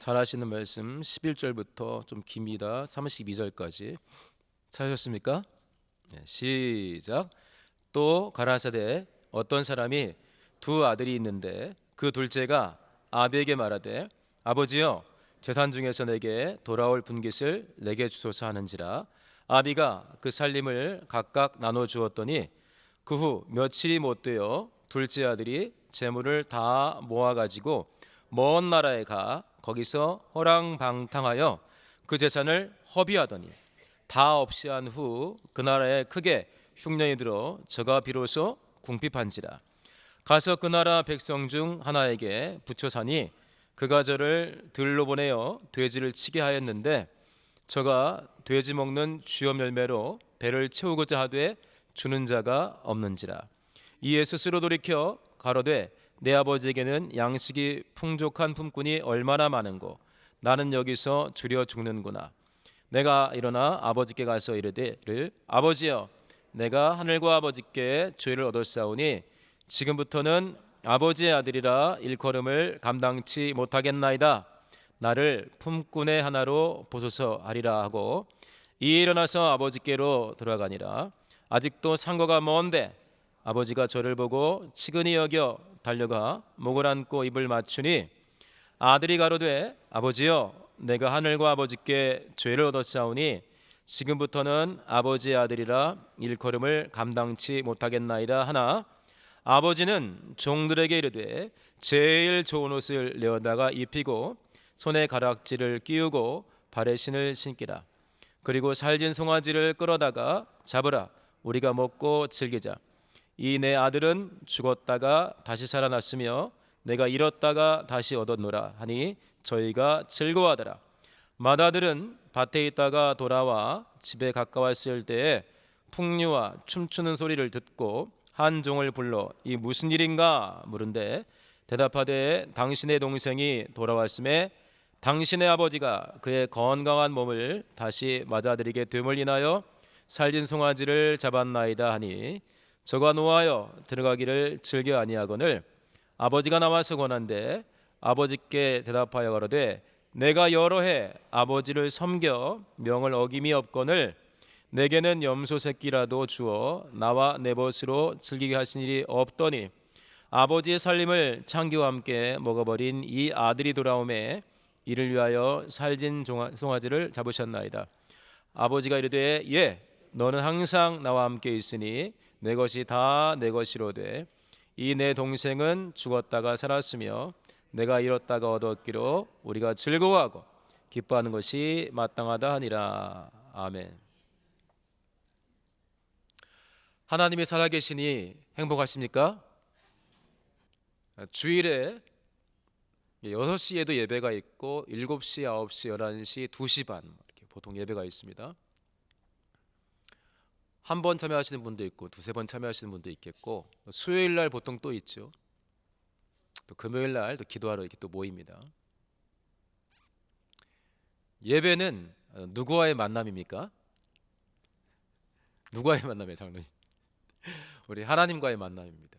잘 아시는 말씀 11절부터 좀 깁니다. 32절까지 찾으셨습니까? 네, 시작. 또 가라사대 어떤 사람이 두 아들이 있는데 그 둘째가 아비에게 말하되 아버지여 재산 중에서 내게 돌아올 분깃을 내게 주소서 하는지라. 아비가 그 살림을 각각 나눠 주었더니 그 후 며칠이 못되어 둘째 아들이 재물을 다 모아 가지고 먼 나라에 가 거기서 허랑방탕하여 그 재산을 허비하더니 다 없이 한 후 그 나라에 크게 흉년이 들어 저가 비로소 궁핍한지라. 가서 그 나라 백성 중 하나에게 붙여 사니 그가 저를 들로 보내어 돼지를 치게 하였는데 저가 돼지 먹는 주염 열매로 배를 채우고자 하되 주는 자가 없는지라. 이에 스스로 돌이켜 가로되 내 아버지에게는 양식이 풍족한 품꾼이 얼마나 많은고 나는 여기서 주려 죽는구나. 내가 일어나 아버지께 가서 이르되 아버지여 내가 하늘과 아버지께 죄를 얻었사오니 지금부터는 아버지의 아들이라 일컬음을 감당치 못하겠나이다. 나를 품꾼의 하나로 보소서 하리라 하고 이에 일어나서 아버지께로 돌아가니라. 아직도 상거가 먼데 아버지가 저를 보고 치근히 여겨 달려가 목을 안고 입을 맞추니 아들이 가로되 아버지여 내가 하늘과 아버지께 죄를 얻었사오니 지금부터는 아버지의 아들이라 일컬음을 감당치 못하겠나이다 하나 아버지는 종들에게 이르되 제일 좋은 옷을 내어다가 입히고 손에 가락지를 끼우고 발에 신을 신기라. 그리고 살진 송아지를 끌어다가 잡으라. 우리가 먹고 즐기자. 이 내 아들은 죽었다가 다시 살아났으며 내가 잃었다가 다시 얻었노라 하니 저희가 즐거워하더라. 맏아들은 밭에 있다가 돌아와 집에 가까웠을 때에 풍류와 춤추는 소리를 듣고 한 종을 불러 이 무슨 일인가 물은데 대답하되 당신의 동생이 돌아왔음에 당신의 아버지가 그의 건강한 몸을 다시 맏아들에게 됨을 인하여 살진 송아지를 잡았나이다 하니 저가 노하여 들어가기를 즐겨 아니하거늘 아버지가 나와서 권한대 아버지께 대답하여 가로되 내가 여러 해 아버지를 섬겨 명을 어김이 없거늘 내게는 염소 새끼라도 주어 나와 내 벗으로 즐기게 하신 일이 없더니 아버지의 살림을 창기와 함께 먹어버린 이 아들이 돌아오매 이를 위하여 살진 송아지를 잡으셨나이다. 아버지가 이르되 예 너는 항상 나와 함께 있으니 내 것이 다 내 것이로되 이 내 동생은 죽었다가 살았으며 내가 잃었다가 얻었기로 우리가 즐거워하고 기뻐하는 것이 마땅하다 하니라. 아멘. 하나님이 살아계시니 행복하십니까? 주일에 6시에도 예배가 있고 7시, 9시, 11시, 2시 반 이렇게 보통 예배가 있습니다. 한 번 참여하시는 분도 있고 두세 번 참여하시는 분도 있겠고 수요일 날 보통 또 있죠. 또 금요일 날 또 기도하러 이렇게 또 모입니다. 예배는 누구와의 만남입니까? 누구와의 만남이에요, 장로님? 우리 하나님과의 만남입니다.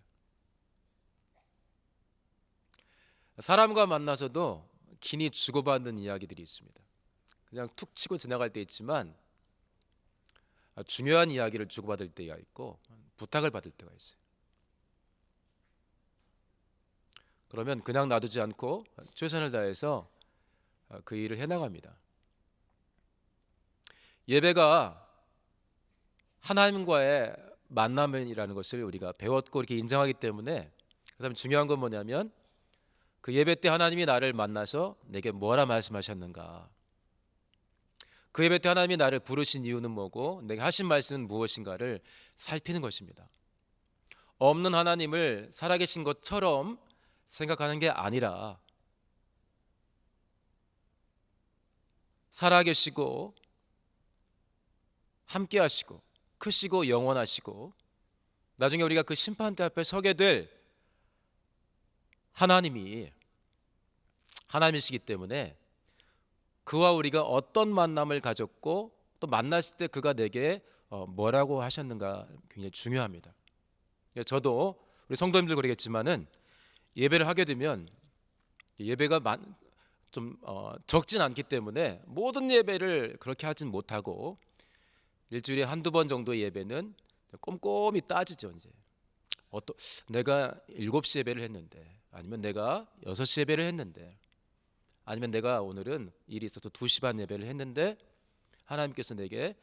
사람과 만나서도 긴히 주고받는 이야기들이 있습니다. 그냥 툭 치고 지나갈 때 있지만 중요한 이야기를 주고받을 때가 있고 부탁을 받을 때가 있어요. 그러면 그냥 놔두지 않고 최선을 다해서 그 일을 해나갑니다. 예배가 하나님과의 만남이라는 것을 우리가 배웠고 이렇게 인정하기 때문에 그다음에 중요한 건 뭐냐면 그 예배 때 하나님이 나를 만나서 내게 뭐라 말씀하셨는가, 그 예배 때 하나님이 나를 부르신 이유는 뭐고 내게 하신 말씀은 무엇인가를 살피는 것입니다. 없는 하나님을 살아계신 것처럼 생각하는 게 아니라 살아계시고 함께하시고 크시고 영원하시고 나중에 우리가 그 심판대 앞에 서게 될 하나님이시기 때문에 그와 우리가 어떤 만남을 가졌고 또 만났을 때 그가 내게 뭐라고 하셨는가 굉장히 중요합니다. 저도 우리 성도님들 그러겠지만은 예배를 하게 되면 예배가 좀 적진 않기 때문에 모든 예배를 그렇게 하진 못하고 일주일에 한두 번 정도의 예배는 꼼꼼히 따지죠. 이제 내가 7시 예배를 했는데, 아니면 내가 6시 예배를 했는데, 아니면 내가 오늘은 일이 있어서 2시 반 예배를 했는데 하나님께서 내게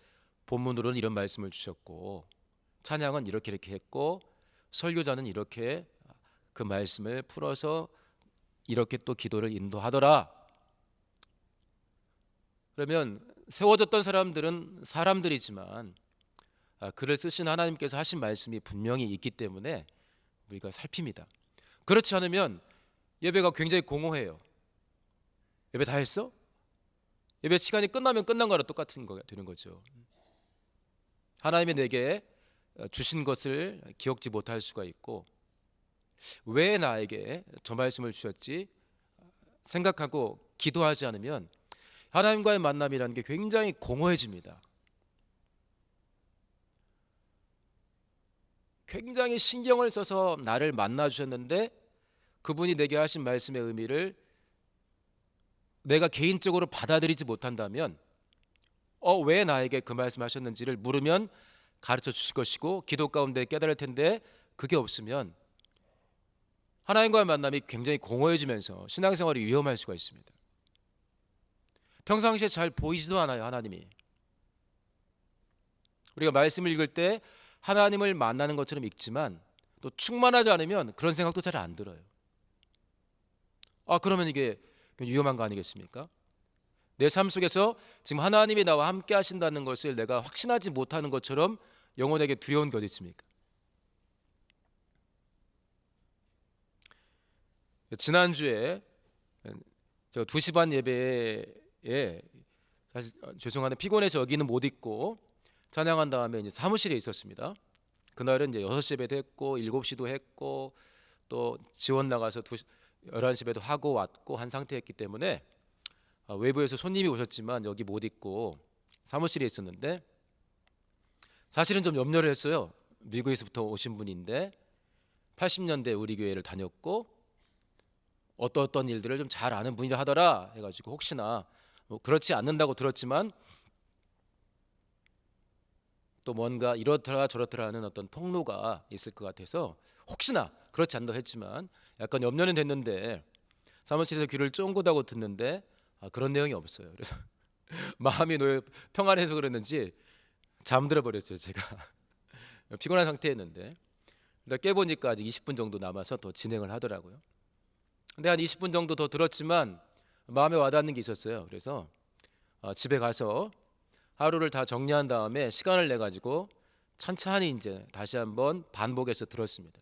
본문으로는 이런 말씀을 주셨고, 찬양은 이렇게 했고, 설교자는 이렇게 그 말씀을 풀어서 이렇게 또 기도를 인도하더라. 그러면 세워졌던 사람들은 사람들이지만 글을 쓰신 하나님께서 하신 말씀이 분명히 있기 때문에 우리가 살핍니다. 그렇지 않으면 예배가 굉장히 공허해요. 예배 다 했어? 예배 시간이 끝나면 끝난 거랑 똑같은 거가 되는 거죠. 하나님이 내게 주신 것을 기억지 못할 수가 있고, 왜 나에게 저 말씀을 주셨지 생각하고 기도하지 않으면 하나님과의 만남이라는 게 굉장히 공허해집니다. 굉장히 신경을 써서 나를 만나 주셨는데 그분이 내게 하신 말씀의 의미를 내가 개인적으로 받아들이지 못한다면 왜 나에게 그 말씀 하셨는지를 물으면 가르쳐 주실 것이고 기도 가운데 깨달을 텐데, 그게 없으면 하나님과의 만남이 굉장히 공허해지면서 신앙생활이 위험할 수가 있습니다. 평상시에 잘 보이지도 않아요. 하나님이 우리가 말씀을 읽을 때 하나님을 만나는 것처럼 읽지만 또 충만하지 않으면 그런 생각도 잘 안 들어요. 그러면 이게 위험한 거 아니겠습니까? 내 삶 속에서 지금 하나님이 나와 함께 하신다는 것을 내가 확신하지 못하는 것처럼 영혼에게 두려운 게 어디 있습니까? 지난주에 제가 2시 반 예배에 사실 죄송한데 피곤해서 여기는 못 있고 찬양한 다음에 이제 사무실에 있었습니다. 그날은 이제 6시 예배도 했고 7시도 했고 또 지원 나가서 11시 예배도 하고 왔고 한 상태였기 때문에 외부에서 손님이 오셨지만 여기 못 있고 사무실에 있었는데, 사실은 좀 염려를 했어요. 미국에서부터 오신 분인데 80년대 우리 교회를 다녔고 어떤 일들을 좀 잘 아는 분이라 하더라 해가지고 혹시나 그렇지 않는다고 들었지만 또 뭔가 이렇더라 저렇더라 하는 어떤 폭로가 있을 것 같아서 혹시나 그렇지 않다고 했지만 약간 염려는 됐는데, 사무실에서 귀를 쫑긋하고 듣는데 그런 내용이 없어요. 그래서 마음이 평안해서 그랬는지 잠들어 버렸어요. 제가 피곤한 상태였는데 깨보니까 아직 20분 정도 남아서 더 진행을 하더라고요. 근데 한 20분 정도 더 들었지만 마음에 와닿는 게 있었어요. 그래서 집에 가서 하루를 다 정리한 다음에 시간을 내 가지고 천천히 이제 다시 한번 반복해서 들었습니다.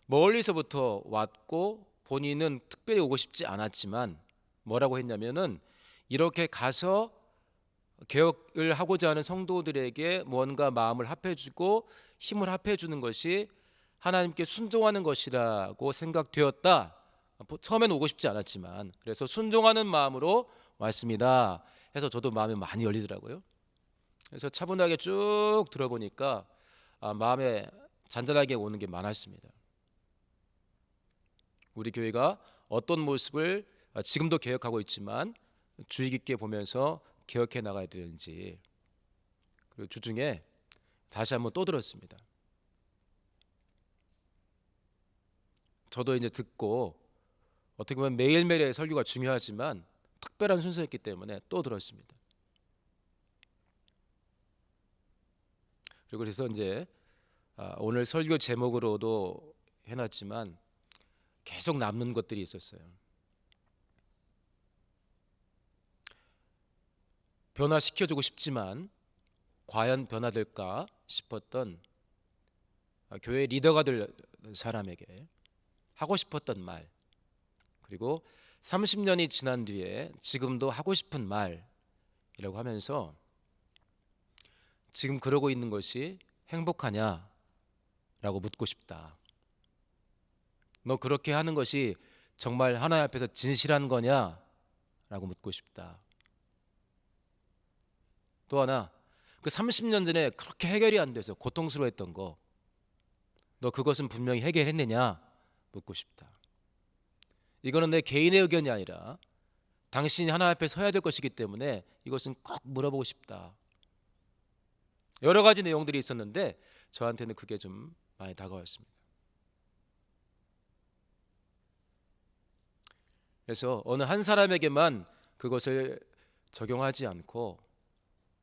멀리서부터 왔고 본인은 특별히 오고 싶지 않았지만 뭐라고 했냐면은 이렇게 가서 개혁을 하고자 하는 성도들에게 뭔가 마음을 합해주고 힘을 합해주는 것이 하나님께 순종하는 것이라고 생각되었다. 처음에는 오고 싶지 않았지만 그래서 순종하는 마음으로 왔습니다 해서 저도 마음이 많이 열리더라고요. 그래서 차분하게 쭉 들어보니까 마음에 잔잔하게 오는 게 많았습니다. 우리 교회가 어떤 모습을 지금도 개혁하고 있지만 주의 깊게 보면서 개혁해 나가야 되는지, 그리고 주중에 다시 한번 또 들었습니다. 저도 이제 듣고 어떻게 보면 매일매일의 설교가 중요하지만 특별한 순서였기 때문에 또 들었습니다. 그리고 그래서 이제 오늘 설교 제목으로도 해놨지만 계속 남는 것들이 있었어요. 변화시켜주고 싶지만 과연 변화될까 싶었던 교회 리더가 될 사람에게 하고 싶었던 말, 그리고 30년이 지난 뒤에 지금도 하고 싶은 말이라고 하면서 지금 그러고 있는 것이 행복하냐라고 묻고 싶다. 너 그렇게 하는 것이 정말 하나님 앞에서 진실한 거냐라고 묻고 싶다. 또 하나, 그 30년 전에 그렇게 해결이 안 돼서 고통스러워했던 거, 너 그것은 분명히 해결했느냐 묻고 싶다. 이거는 내 개인의 의견이 아니라 당신이 하나님 앞에 서야 될 것이기 때문에 이것은 꼭 물어보고 싶다. 여러 가지 내용들이 있었는데 저한테는 그게 좀 많이 다가왔습니다. 그래서 어느 한 사람에게만 그것을 적용하지 않고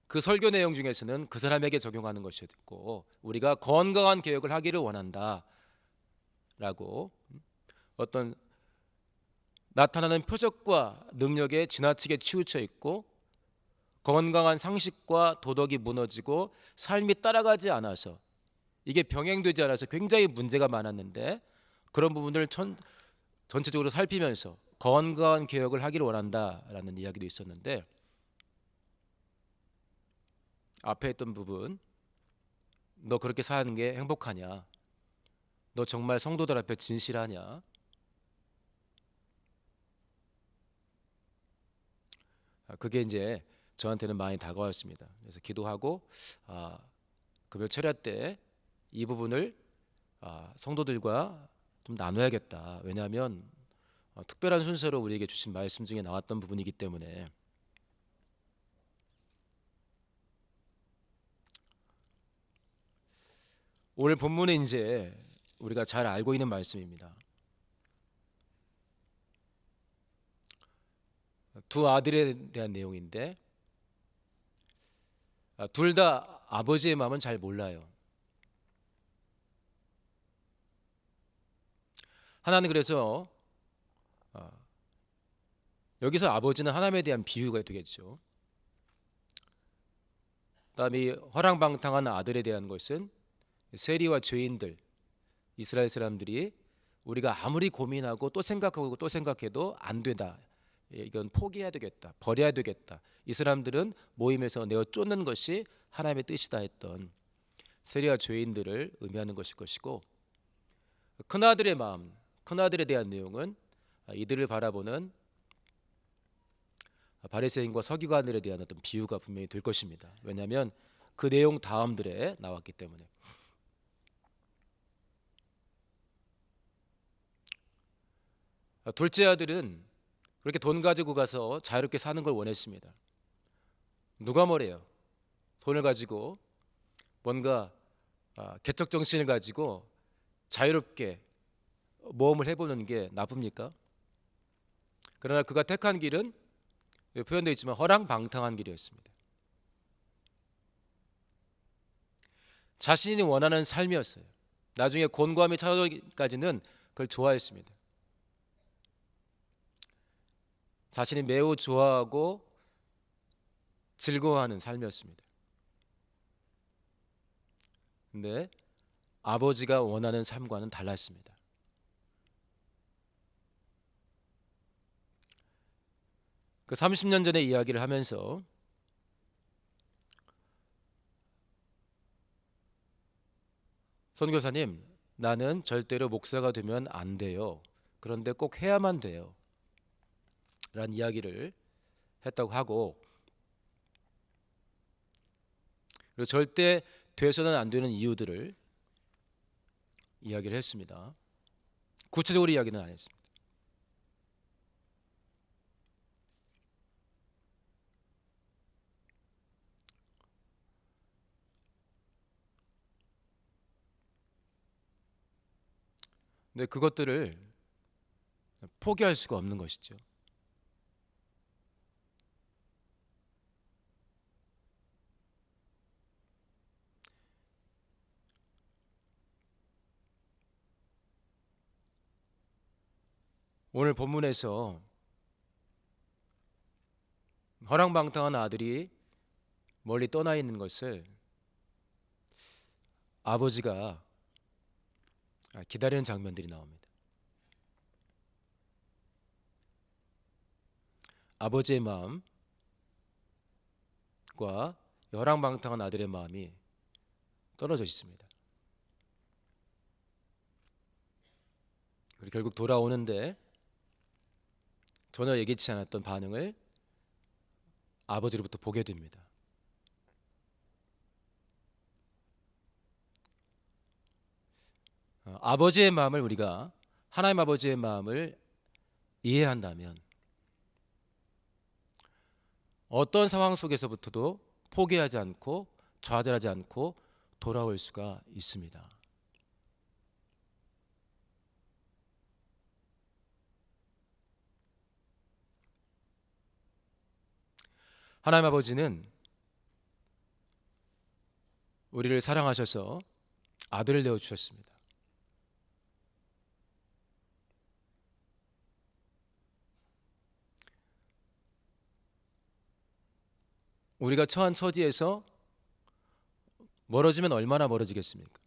그 설교 내용 중에서는 그 사람에게 적용하는 것이었고, 우리가 건강한 개혁을 하기를 원한다라고 어떤 나타나는 표적과 능력에 지나치게 치우쳐 있고 건강한 상식과 도덕이 무너지고 삶이 따라가지 않아서 이게 병행되지 않아서 굉장히 문제가 많았는데, 그런 부분을 전체적으로 살피면서 건강한 개혁을 하기를 원한다라는 이야기도 있었는데, 앞에 했던 부분, 너 그렇게 사는 게 행복하냐? 너 정말 성도들 앞에 진실하냐? 그게 이제 저한테는 많이 다가왔습니다. 그래서 기도하고 금요 철야 때 이 부분을 성도들과 좀 나눠야겠다. 왜냐하면 특별한 순서로 우리에게 주신 말씀 중에 나왔던 부분이기 때문에. 오늘 본문은 이제 우리가 잘 알고 있는 말씀입니다. 두 아들에 대한 내용인데 둘 다 아버지의 마음은 잘 몰라요. 하나는 그래서 여기서 아버지는 하나님에 대한 비유가 되겠죠. 그다음에 허랑방탕한 아들에 대한 것은 세리와 죄인들, 이스라엘 사람들이 우리가 아무리 고민하고 또 생각하고 또 생각해도 안 되다, 이건 포기해야 되겠다, 버려야 되겠다, 이 사람들은 모임에서 내어 쫓는 것이 하나님의 뜻이다 했던 세리와 죄인들을 의미하는 것일 것이고, 큰아들의 마음, 큰아들에 대한 내용은 이들을 바라보는 바리새인과 서기관들에 대한 어떤 비유가 분명히 될 것입니다. 왜냐하면 그 내용 다음들에 나왔기 때문에. 둘째 아들은 그렇게 돈 가지고 가서 자유롭게 사는 걸 원했습니다. 누가 뭐래요? 돈을 가지고 뭔가 개척 정신을 가지고 자유롭게 모험을 해보는 게 나쁩니까? 그러나 그가 택한 길은 표현되어 있지만 허랑방탕한 길이었습니다. 자신이 원하는 삶이었어요. 나중에 곤고함이 찾아오기까지는 그걸 좋아했습니다. 자신이 매우 좋아하고 즐거워하는 삶이었습니다. 근데 아버지가 원하는 삶과는 달랐습니다. 그 30년 전의 이야기를 하면서 선교사님, 나는 절대로 목사가 되면 안 돼요. 그런데 꼭 해야만 돼요. 라는 이야기를 했다고 하고, 그리고 절대 돼서는 안 되는 이유들을 이야기를 했습니다. 구체적으로 이야기는 안 했습니다. 근데 그것들을 포기할 수가 없는 것이죠. 오늘 본문에서 허랑방탕한 아들이 멀리 떠나 있는 것을 아버지가 기다리는 장면들이 나옵니다. 아버지의 마음과 허랑방탕한 아들의 마음이 떨어져 있습니다. 그리고 결국 돌아오는데 전혀 예기치 않았던 반응을 아버지로부터 보게 됩니다. 아버지의 마음을, 우리가 하나님 아버지의 마음을 이해한다면 어떤 상황 속에서부터도 포기하지 않고 좌절하지 않고 돌아올 수가 있습니다. 하나님 아버지는 우리를 사랑하셔서 아들을 내어주셨습니다. 우리가 처한 처지에서 멀어지면 얼마나 멀어지겠습니까?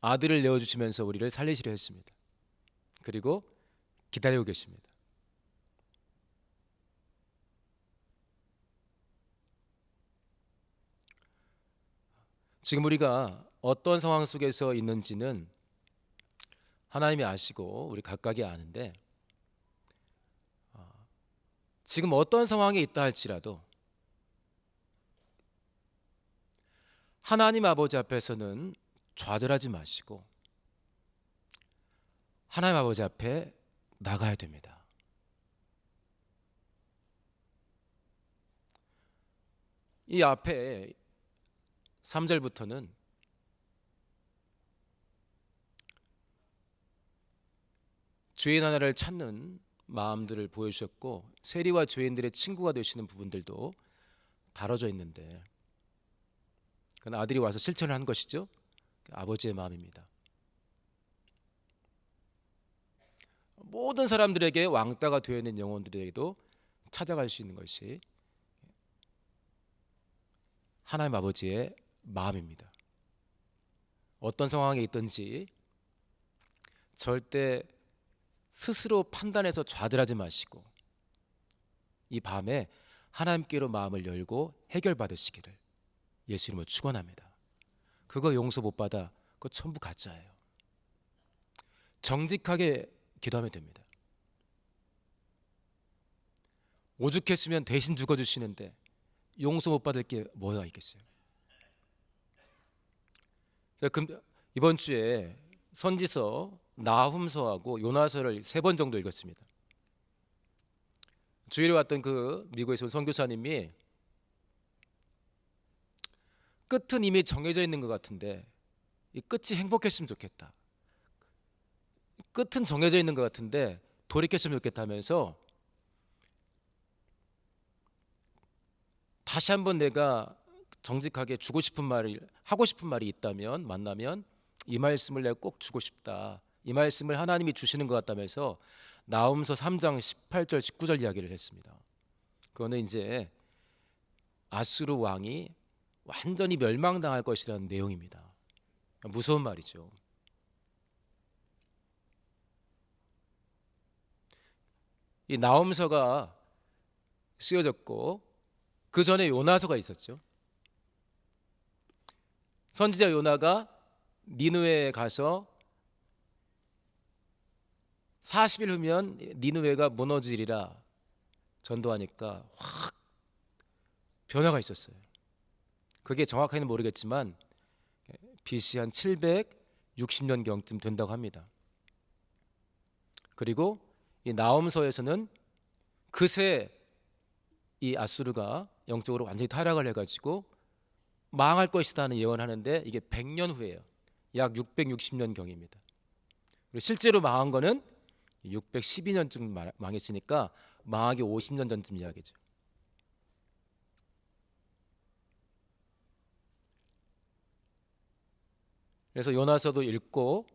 아들을 내어주시면서 우리를 살리시려 했습니다. 그리고 기다리고 계십니다. 지금 우리가 어떤 상황 속에서 있는지는 하나님이 아시고 우리 각각이 아는데, 지금 어떤 상황에 있다 할지라도 하나님 아버지 앞에서는 좌절하지 마시고 하나님 아버지 앞에 나가야 됩니다. 이 앞에 3절부터는 죄인 하나를 찾는 마음들을 보여주셨고, 세리와 죄인들의 친구가 되시는 부분들도 다뤄져 있는데, 그건 아들이 와서 실천을 한 것이죠. 아버지의 마음입니다. 모든 사람들에게 왕따가 되어 있는 영혼들에게도 찾아갈 수 있는 것이 하나님 아버지의 마음입니다. 어떤 상황에 있든지 절대 스스로 판단해서 좌절하지 마시고 이 밤에 하나님께로 마음을 열고 해결받으시기를 예수 이름으로 축원합니다. 그거 용서 못 받아, 그거 전부 가짜예요. 정직하게 기도하면 됩니다. 오죽했으면 대신 죽어주시는데 용서 못 받을 게 뭐가 있겠어요. 이번 주에 선지서, 나훔서하고 요나서를 3번 정도 읽었습니다. 주일에 왔던 그 미국에서 온 선교사님이 끝은 이미 정해져 있는 것 같은데 이 끝이 행복했으면 좋겠다, 끝은 정해져 있는 것 같은데 돌이켰으면 좋겠다 하면서 다시 한번 내가 정직하게 주고 싶은 말을, 하고 싶은 말이 있다면, 만나면 이 말씀을 내가 꼭 주고 싶다, 이 말씀을 하나님이 주시는 것 같다면서 나훔서 3장 18절 19절 이야기를 했습니다. 그거는 이제 아수르 왕이 완전히 멸망당할 것이라는 내용입니다. 무서운 말이죠. 이 나훔서가 쓰여졌고 그 전에 요나서가 있었죠. 선지자 요나가 니느웨에 가서 40일 후면 니느웨가 무너지리라 전도하니까 확 변화가 있었어요. 그게 정확하게는 모르겠지만 BC 한 760년경쯤 된다고 합니다. 그리고 이 나훔서에서는 그새 이 아수르가 영적으로 완전히 타락을 해가지고 망할 것이다는 예언하는데 이게 100년 후예요. 약 660년경입니다. 그리고 실제로 망한 거는 612년쯤 망했으니까 망하기 50년 전쯤 이야기죠. 그래서 요나서도 읽고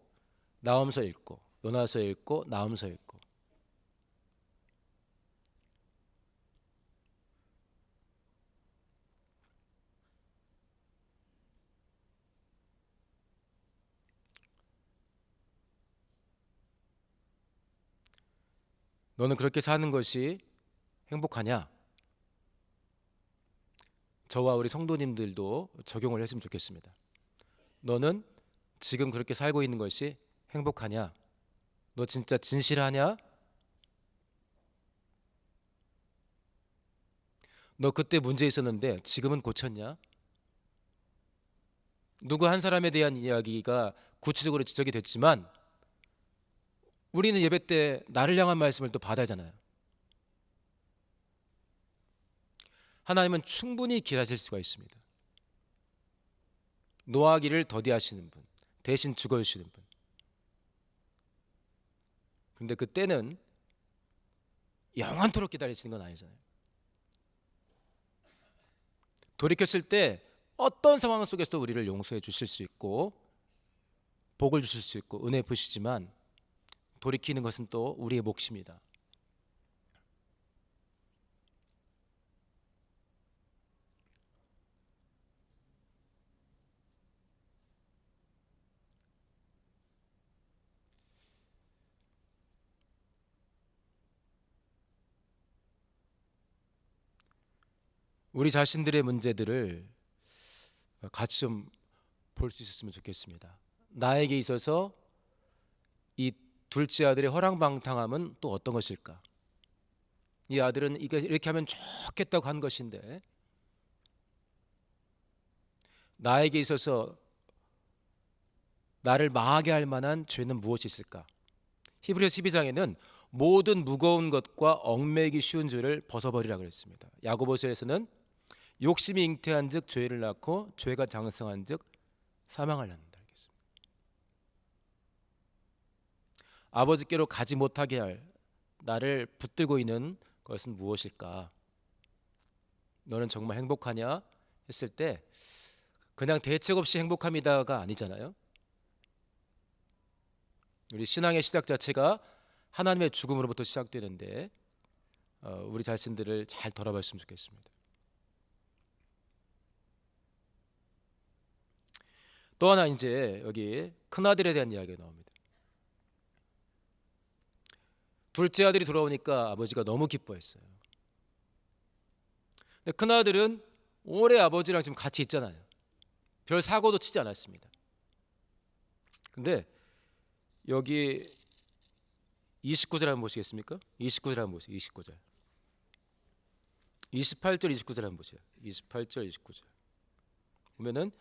나훔서 읽고 요나서 읽고 나훔서 읽고, 너는 그렇게 사는 것이 행복하냐? 저와 우리 성도님들도 적용을 했으면 좋겠습니다. 너는 지금 그렇게 살고 있는 것이 행복하냐? 너 진짜 진실하냐? 너 그때 문제 있었는데 지금은 고쳤냐? 누구 한 사람에 대한 이야기가 구체적으로 지적이 됐지만 우리는 예배 때 나를 향한 말씀을 또 받아야 하잖아요. 하나님은 충분히 길하실 수가 있습니다. 노하기를 더디하시는 분, 대신 죽어주시는 분. 그런데 그때는 영원토록 기다리시는 건 아니잖아요. 돌이켰을 때 어떤 상황 속에서도 우리를 용서해 주실 수 있고 복을 주실 수 있고 은혜 베푸시지만 돌이키는 것은 또 우리의 몫입니다. 우리 자신들의 문제들을 같이 좀 볼 수 있었으면 좋겠습니다. 나에게 있어서 이 둘째 아들의 허랑방탕함은 또 어떤 것일까? 이 아들은 이렇게 하면 좋겠다고 한 것인데 나에게 있어서 나를 망하게 할 만한 죄는 무엇이 있을까? 히브리서 12장에는 모든 무거운 것과 얽매이기 쉬운 죄를 벗어버리라 그랬습니다. 야고보서에서는 욕심이 잉태한즉 죄를 낳고 죄가 장성한즉 사망을 낳는다 알겠습니다. 아버지께로 가지 못하게 할 나를 붙들고 있는 것은 무엇일까? 너는 정말 행복하냐? 했을 때 그냥 대책 없이 행복합니다가 아니잖아요. 우리 신앙의 시작 자체가 하나님의 죽음으로부터 시작되는데 우리 자신들을 잘 돌아봤으면 좋겠습니다. 또 하나 이제 여기 큰아들에 대한 이야기가 나옵니다. 둘째 아들이 돌아오니까 아버지가 너무 기뻐했어요. 근데 큰아들은 오래 아버지랑 지금 같이 있잖아요. 별 사고도 치지 않았습니다. 근데 여기 29절 한번 보시겠습니까? 29절 한번 보세요. 29절. 28절 29절 한번 보세요. 28절 29절. 보면은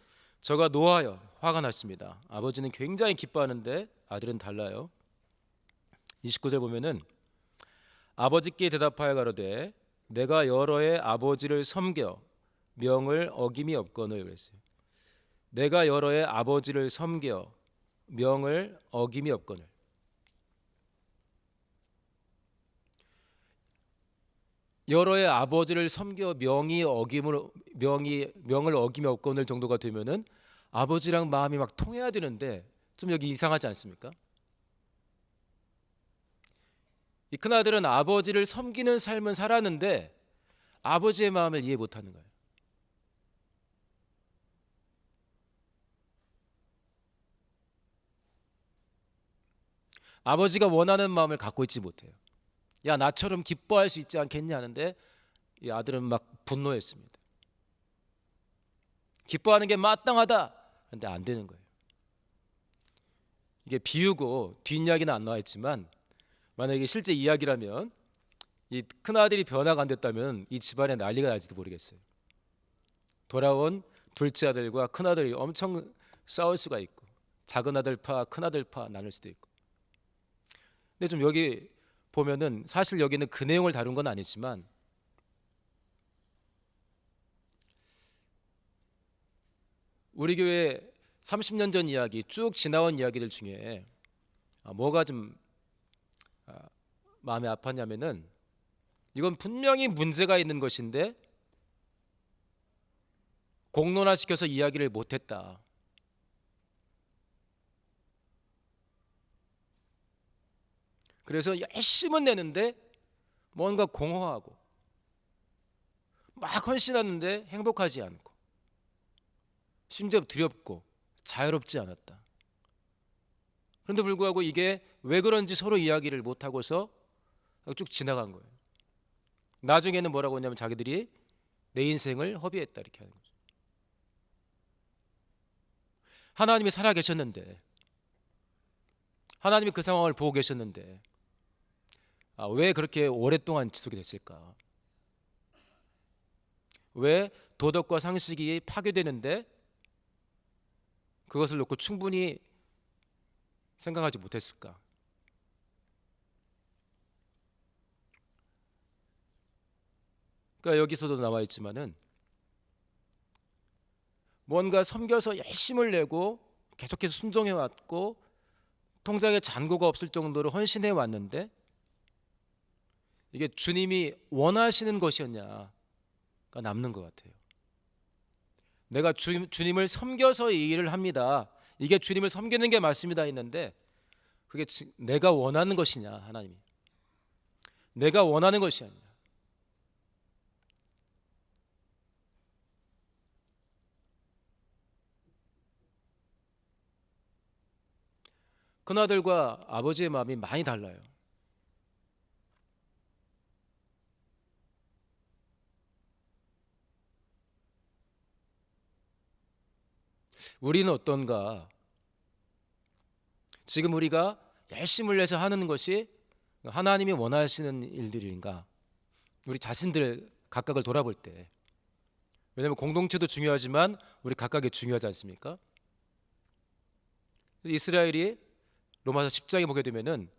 저가 노하여 화가 났습니다. 아버지는 굉장히 기뻐하는데 아들은 달라요. 29절 보면은 아버지께 대답하여 가로되 내가 여러 해 아버지를 섬겨 명을 어김이 없거늘 그랬어요. 내가 여러 해 아버지를 섬겨 명을 어김이 없거늘. 여러 해 아버지를 섬겨 명을 어김이 없거늘 정도가 되면은 아버지랑 마음이 막 통해야 되는데 좀 여기 이상하지 않습니까? 이 큰아들은 아버지를 섬기는 삶은 살았는데 아버지의 마음을 이해 못하는 거예요. 아버지가 원하는 마음을 갖고 있지 못해요. 야, 나처럼 기뻐할 수 있지 않겠냐 하는데 이 아들은 막 분노했습니다. 기뻐하는 게 마땅하다. 그런데 안 되는 거예요. 이게 비유고 뒷이야기는 안 나와 있지만 만약에 실제 이야기라면 이 큰아들이 변화가 안 됐다면 이 집안에 난리가 날지도 모르겠어요. 돌아온 둘째 아들과 큰아들이 엄청 싸울 수가 있고 작은 아들 파 큰아들 파 나눌 수도 있고. 근데 좀 여기 보면은 사실 여기는 그 내용을 다룬 건 아니지만 우리 교회 30년 전 이야기 쭉 지나온 이야기들 중에 뭐가 좀 마음이 아팠냐면은 이건 분명히 문제가 있는 것인데 공론화시켜서 이야기를 못했다. 그래서 열심은 내는데 뭔가 공허하고 막 헌신하는데 행복하지 않고 심지어 두렵고 자유롭지 않았다. 그런데 불구하고 이게 왜 그런지 서로 이야기를 못하고서 쭉 지나간 거예요. 나중에는 뭐라고 했냐면 자기들이 내 인생을 허비했다 이렇게 하는 거죠. 하나님이 살아 계셨는데 하나님이 그 상황을 보고 계셨는데 왜 그렇게 오랫동안 지속이 됐을까? 왜 도덕과 상식이 파괴되는데 그것을 놓고 충분히 생각하지 못했을까? 그러니까 여기서도 나와 있지만은 뭔가 섬겨서 열심을 내고 계속해서 순종해 왔고 통장에 잔고가 없을 정도로 헌신해 왔는데 이게 주님이 원하시는 것이었냐가 남는 것 같아요. 내가 주님을 섬겨서 이 일을 합니다. 이게 주님을 섬기는 게 맞습니다 했는데 그게 내가 원하는 것이냐, 하나님이 내가 원하는 것이 아니라 큰아들과 아버지의 마음이 많이 달라요. 우리는 어떤가? 지금 우리가 열심을 내서 하는 것이 하나님이 원하시는 일들인가? 우리 자신들 각각을 돌아볼 때, 왜냐하면 공동체도 중요하지만 우리 각각이 중요하지 않습니까? 이스라엘이 로마서 10장에 보게 되면은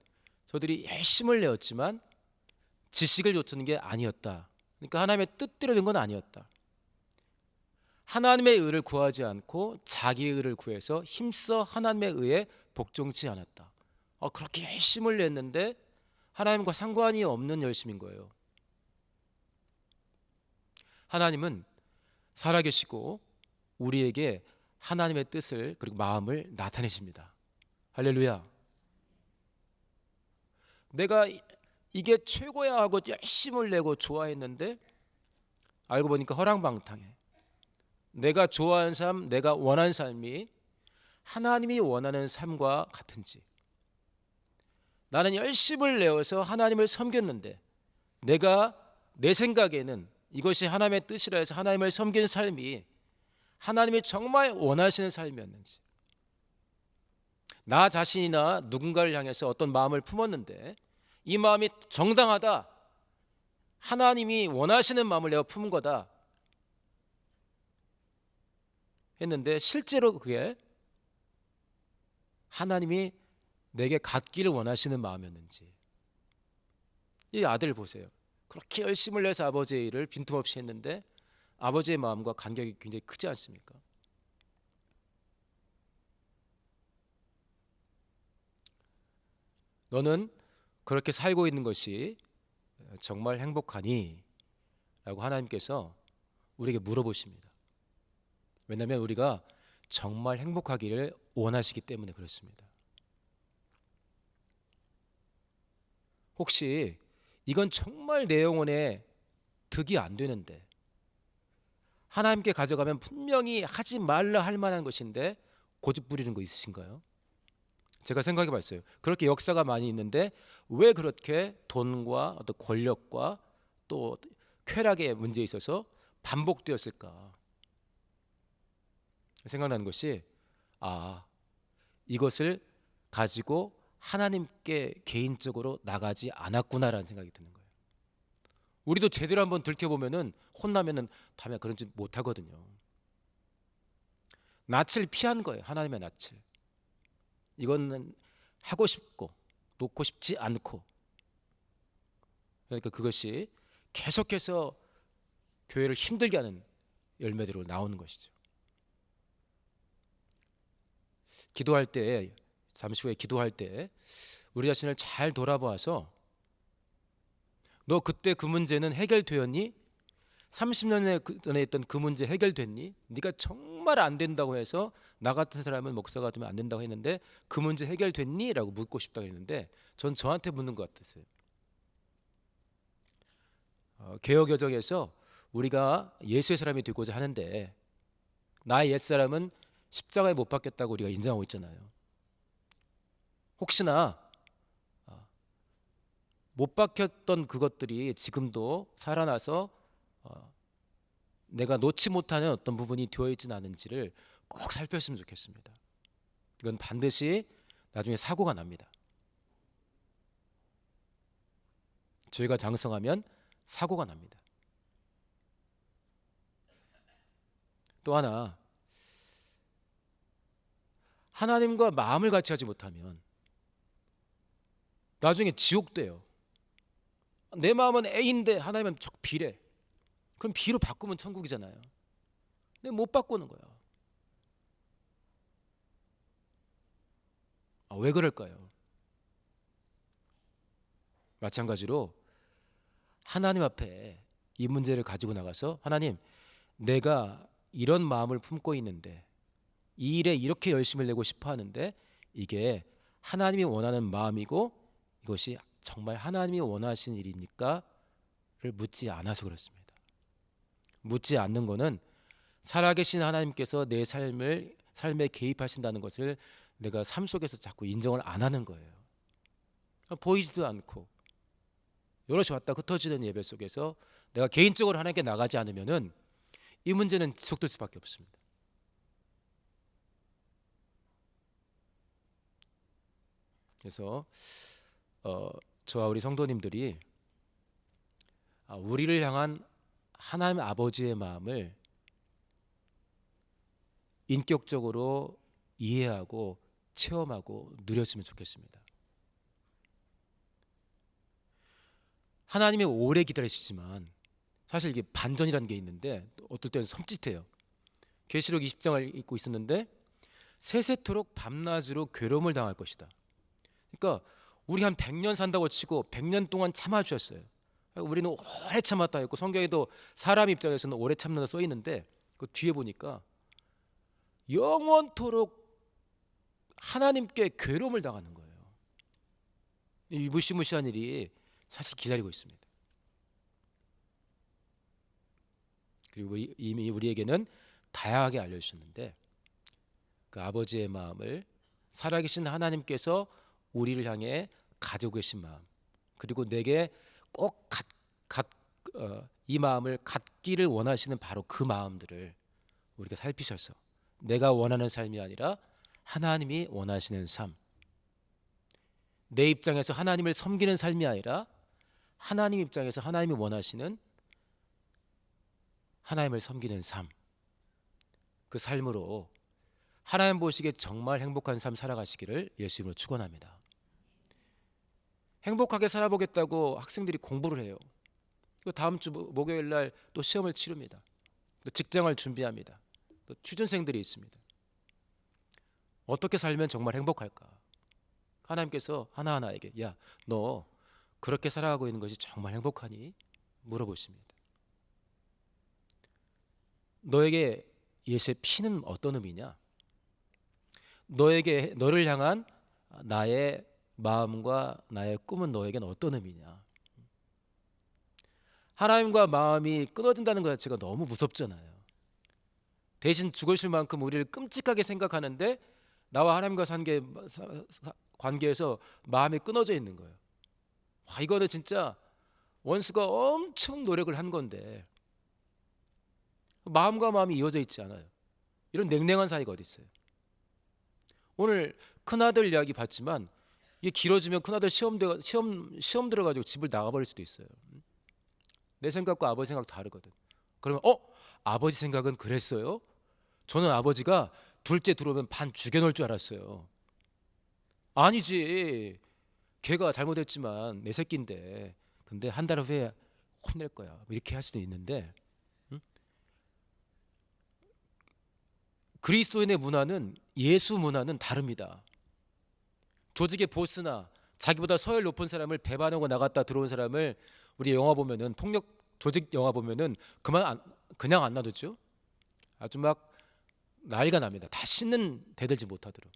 저들이 열심을 내었지만 지식을 좇는 게 아니었다. 그러니까 하나님의 뜻대로 된 건 아니었다. 하나님의 의를 구하지 않고 자기의 의를 구해서 힘써 하나님의 의에 복종치 않았다. 그렇게 열심을 냈는데 하나님과 상관이 없는 열심인 거예요. 하나님은 살아계시고 우리에게 하나님의 뜻을 그리고 마음을 나타내십니다. 할렐루야. 내가 이게 최고야 하고 열심을 내고 좋아했는데 알고 보니까 허랑방탕해. 내가 좋아하는 삶, 내가 원하는 삶이 하나님이 원하는 삶과 같은지, 나는 열심을 내어서 하나님을 섬겼는데 내가 내 생각에는 이것이 하나님의 뜻이라 해서 하나님을 섬기는 삶이 하나님이 정말 원하시는 삶이었는지, 나 자신이나 누군가를 향해서 어떤 마음을 품었는데 이 마음이 정당하다, 하나님이 원하시는 마음을 내가 품은 거다 했는데 실제로 그게 하나님이 내게 갖기를 원하시는 마음이었는지. 이 아들 보세요. 그렇게 열심을 내서 아버지의 일을 빈틈없이 했는데 아버지의 마음과 간격이 굉장히 크지 않습니까? 너는 그렇게 살고 있는 것이 정말 행복하니? 라고 하나님께서 우리에게 물어보십니다. 왜냐하면 우리가 정말 행복하기를 원하시기 때문에 그렇습니다. 혹시 이건 정말 내 영혼에 득이 안 되는데 하나님께 가져가면 분명히 하지 말라 할 만한 것인데 고집 부리는 거 있으신가요? 제가 생각해 봤어요. 그렇게 역사가 많이 있는데 왜 그렇게 돈과 어떤 권력과 또 쾌락의 문제에 있어서 반복되었을까? 생각나는 것이 이것을 가지고 하나님께 개인적으로 나가지 않았구나라는 생각이 드는 거예요. 우리도 제대로 한번 들켜보면은 혼나면은 다음에 그런 짓 못하거든요. 낯을 피한 거예요. 하나님의 낯을. 이거는 하고 싶고 놓고 싶지 않고, 그러니까 그것이 계속해서 교회를 힘들게 하는 열매대로 나오는 것이죠. 기도할 때, 잠시 후에 기도할 때 우리 자신을 잘 돌아보아서 너 그때 그 문제는 해결되었니? 30년 전에 있던 그 문제 해결됐니? 네가 정말 안 된다고 해서 나 같은 사람은 목사가 되면 안 된다고 했는데 그 문제 해결됐니? 라고 묻고 싶다고 했는데 전 저한테 묻는 것 같았어요. 개혁여정에서 우리가 예수의 사람이 되고자 하는데 나의 옛사람은 십자가에 못 박혔다고 우리가 인정하고 있잖아요. 혹시나 못 박혔던 그것들이 지금도 살아나서 내가 놓지 못하는 어떤 부분이 되어 있지는 않은지를 꼭 살폈으면 좋겠습니다. 이건 반드시 나중에 사고가 납니다. 죄가 장성하면 사고가 납니다. 또 하나, 하나님과 마음을 같이 하지 못하면 나중에 지옥돼요. 내 마음은 A인데 하나님은 적 B래. 그럼 B로 바꾸면 천국이잖아요. 근데 못 바꾸는 거야. 왜 그럴까요? 마찬가지로 하나님 앞에 이 문제를 가지고 나가서 하나님, 내가 이런 마음을 품고 있는데 이 일에 이렇게 열심을 내고 싶어 하는데 이게 하나님이 원하는 마음이고 이것이 정말 하나님이 원하시는 일입니까? 를 묻지 않아서 그렇습니다. 묻지 않는 것은 살아계신 하나님께서 내 삶에 개입하신다는 것을 내가 삶 속에서 자꾸 인정을 안 하는 거예요. 보이지도 않고 여럿이 왔다 흩어지는 예배 속에서 내가 개인적으로 하나님께 나가지 않으면은 이 문제는 지속될 수밖에 없습니다. 그래서 저와 우리 성도님들이 우리를 향한 하나님 아버지의 마음을 인격적으로 이해하고 체험하고 누렸으면 좋겠습니다. 하나님이 오래 기다리시지만 사실 이게 반전이라는 게 있는데 어떨 때는 섬찟해요. 계시록 20장을 읽고 있었는데 세세토록 밤낮으로 괴로움을 당할 것이다. 그러니까 우리 한 100년 산다고 치고 100년 동안 참아주셨어요. 우리는 오래 참았다 했고 성경에도 사람 입장에서는 오래 참는다 써 있는데 그 뒤에 보니까 영원토록 하나님께 괴로움을 당하는 거예요. 이 무시무시한 일이 사실 기다리고 있습니다. 그리고 이미 우리에게는 다양하게 알려주셨는데 그 아버지의 마음을 살아계신 하나님께서 우리를 향해 가지고 계신 마음, 그리고 내게 꼭 이 마음을 갖기를 원하시는 바로 그 마음들을 우리가 살피셔서 내가 원하는 삶이 아니라 하나님이 원하시는 삶, 내 입장에서 하나님을 섬기는 삶이 아니라 하나님 입장에서 하나님이 원하시는 하나님을 섬기는 삶, 그 삶으로 하나님 보시기에 정말 행복한 삶 살아가시기를 예수님으로 축원합니다. 행복하게 살아보겠다고 학생들이 공부를 해요. 다음 주 목요일 날 또 시험을 치릅니다. 또 직장을 준비합니다. 또 취준생들이 있습니다. 어떻게 살면 정말 행복할까? 하나님께서 하나하나에게 야, 너 그렇게 살아가고 있는 것이 정말 행복하니? 물어보십니다. 너에게 예수의 피는 어떤 의미냐? 너를 향한 나의 마음과 나의 꿈은 너에게는 어떤 의미냐? 하나님과 마음이 끊어진다는 것 자체가 너무 무섭잖아요. 대신 죽으실 만큼 우리를 끔찍하게 생각하는데 나와 하나님과 관계에서 마음이 끊어져 있는 거예요. 이거는 진짜 원수가 엄청 노력을 한 건데 마음과 마음이 이어져 있지 않아요. 이런 냉랭한 사이가 어디 있어요? 오늘 큰아들 이야기 봤지만 이게 길어지면 큰아들 시험 들어가지고 집을 나가버릴 수도 있어요. 내 생각과 아버지 생각 다르거든. 그러면 아버지 생각은 그랬어요? 저는 아버지가 둘째 들어오면 반 죽여놓을 줄 알았어요. 아니지. 걔가 잘못했지만 내 새끼인데 근데 한 달 후에 혼낼 거야. 이렇게 할 수도 있는데 그리스도인의 문화는 예수 문화는 다릅니다. 조직의 보스나 자기보다 서열 높은 사람을 배반하고 나갔다 들어온 사람을 우리 영화 보면은 폭력 조직 영화 보면은 그냥 안 놔두죠. 아주 막 난리가 납니다. 다시는 대들지 못하도록.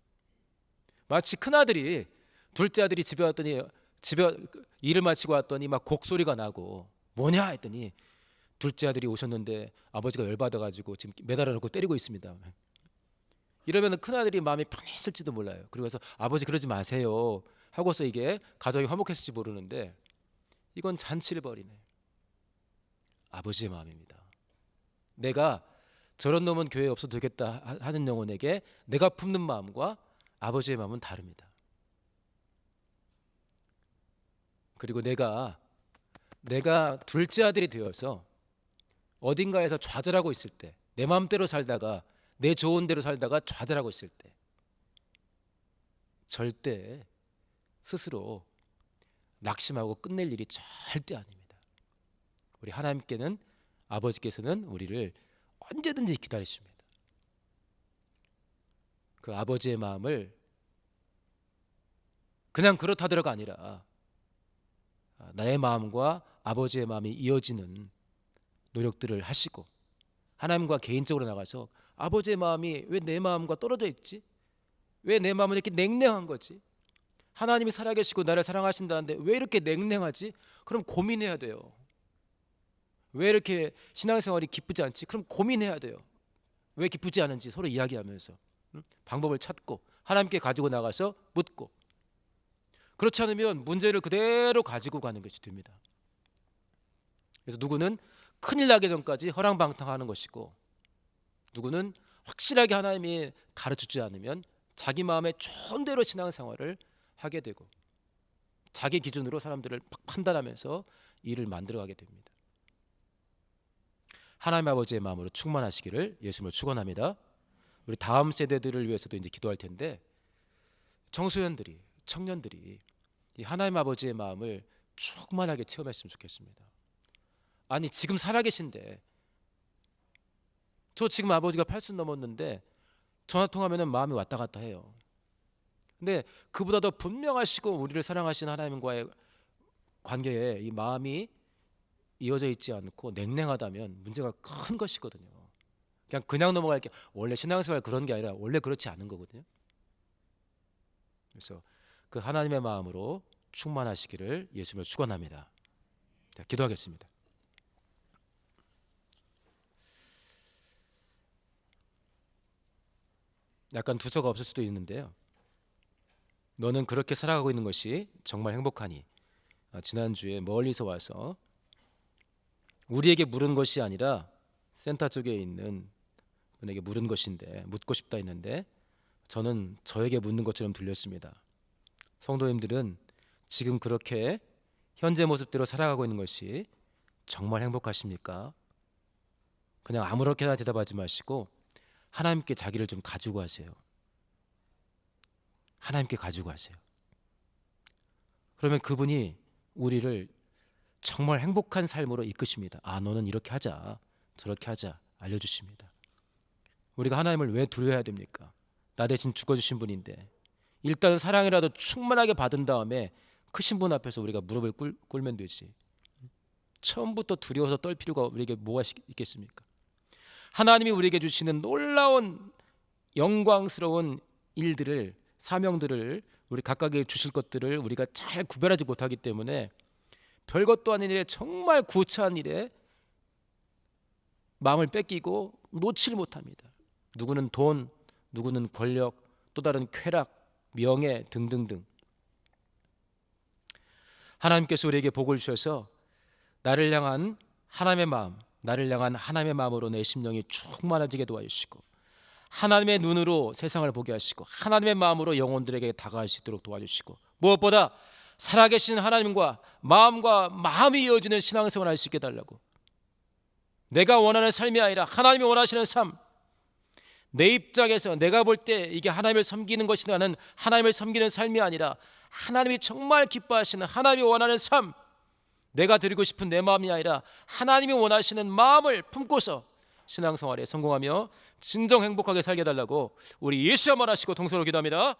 마치 큰 아들이 둘째 아들이 집에 왔더니 일을 마치고 왔더니 막 곡소리가 나고 뭐냐 했더니 둘째 아들이 오셨는데 아버지가 열받아가지고 지금 매달아 놓고 때리고 있습니다. 이러면 큰 아들이 마음이 편했을지도 몰라요. 그래서 아버지 그러지 마세요 하고서 이게 가정이 화목했을지 모르는데 이건 잔치를 벌이네. 아버지의 마음입니다. 내가 저런 놈은 교회에 없어도 되겠다 하는 영혼에게 내가 품는 마음과 아버지의 마음은 다릅니다. 그리고 내가 둘째 아들이 되어서 어딘가에서 좌절하고 있을 때, 내 마음대로 살다가 내 좋은 대로 살다가 좌절하고 있을 때 절대 스스로 낙심하고 끝낼 일이 절대 아닙니다. 우리 하나님께는 아버지께서는 우리를 언제든지 기다리십니다. 그 아버지의 마음을 그냥 그렇다더라가 아니라 나의 마음과 아버지의 마음이 이어지는 노력들을 하시고, 하나님과 개인적으로 나가서 아버지의 마음이 왜 내 마음과 떨어져 있지? 왜 내 마음은 이렇게 냉랭한 거지? 하나님이 살아계시고 나를 사랑하신다는데 왜 이렇게 냉랭하지? 그럼 고민해야 돼요. 왜 이렇게 신앙생활이 기쁘지 않지? 그럼 고민해야 돼요. 왜 기쁘지 않은지 서로 이야기하면서 방법을 찾고 하나님께 가지고 나가서 묻고, 그렇지 않으면 문제를 그대로 가지고 가는 것이 됩니다. 그래서 누구는 큰일 나기 전까지 허랑방탕하는 것이고, 누구는 확실하게 하나님이 가르치지 않으면 자기 마음에 좋은 대로 신앙생활을 하게 되고 자기 기준으로 사람들을 판단하면서 일을 만들어가게 됩니다. 하나님 아버지의 마음으로 충만하시기를 예수님을 축원합니다. 우리 다음 세대들을 위해서도 이제 기도할 텐데, 청소년들이, 청년들이 이 하나님 아버지의 마음을 충만하게 체험했으면 좋겠습니다. 아니, 지금 살아계신데, 저 지금 아버지가 80 넘었는데 전화 통화하면 마음이 왔다 갔다 해요. 근데 그보다 더 분명하시고 우리를 사랑하시는 하나님과의 관계에 이 마음이 이어져 있지 않고 냉랭하다면 문제가 큰 것이거든요. 그냥 넘어갈게. 원래 신앙생활 그런 게 아니라 원래 그렇지 않은 거거든요. 그래서 그 하나님의 마음으로 충만하시기를 예수님을 축원합니다. 자, 기도하겠습니다. 약간 두서가 없을 수도 있는데요. 너는 그렇게 살아가고 있는 것이 정말 행복하니, 지난주에 멀리서 와서 우리에게 물은 것이 아니라 센터 쪽에 있는 분에게 물은 것인데, 묻고 싶다 했는데 저는 저에게 묻는 것처럼 들렸습니다. 성도님들은 지금 그렇게 현재 모습대로 살아가고 있는 것이 정말 행복하십니까? 그냥 아무렇게나 대답하지 마시고 하나님께 자기를 좀 가지고 하세요. 하나님께 가지고 하세요. 그러면 그분이 우리를 정말 행복한 삶으로 이끄십니다. 아, 너는 이렇게 하자, 저렇게 하자 알려주십니다. 우리가 하나님을 왜 두려워해야 됩니까? 나 대신 죽어주신 분인데, 일단은 사랑이라도 충만하게 받은 다음에 크신 분 앞에서 우리가 무릎을 꿇으면 되지. 처음부터 두려워서 떨 필요가 우리에게 뭐가 있겠습니까? 하나님이 우리에게 주시는 놀라운 영광스러운 일들을, 사명들을, 우리 각각에 주실 것들을 우리가 잘 구별하지 못하기 때문에 별것도 아닌 일에, 정말 구차한 일에 마음을 뺏기고 놓지를 못합니다. 누구는 돈, 누구는 권력, 또 다른 쾌락, 명예 등등등. 하나님께서 우리에게 복을 주셔서 나를 향한 하나님의 마음, 나를 향한 하나님의 마음으로 내 심령이 충만해지게 도와주시고, 하나님의 눈으로 세상을 보게 하시고, 하나님의 마음으로 영혼들에게 다가갈 수 있도록 도와주시고, 무엇보다 살아계신 하나님과 마음이 이어지는 신앙생활을 할 수 있게 해달라고. 내가 원하는 삶이 아니라 하나님이 원하시는 삶, 내 입장에서 내가 볼 때 이게 하나님을 섬기는 것이라는, 하나님을 섬기는 삶이 아니라 하나님이 정말 기뻐하시는, 하나님이 원하는 삶, 내가 드리고 싶은 내 마음이 아니라 하나님이 원하시는 마음을 품고서 신앙생활에 성공하며 진정 행복하게 살게 해달라고 우리 예수여 말하시고 동서로 기도합니다.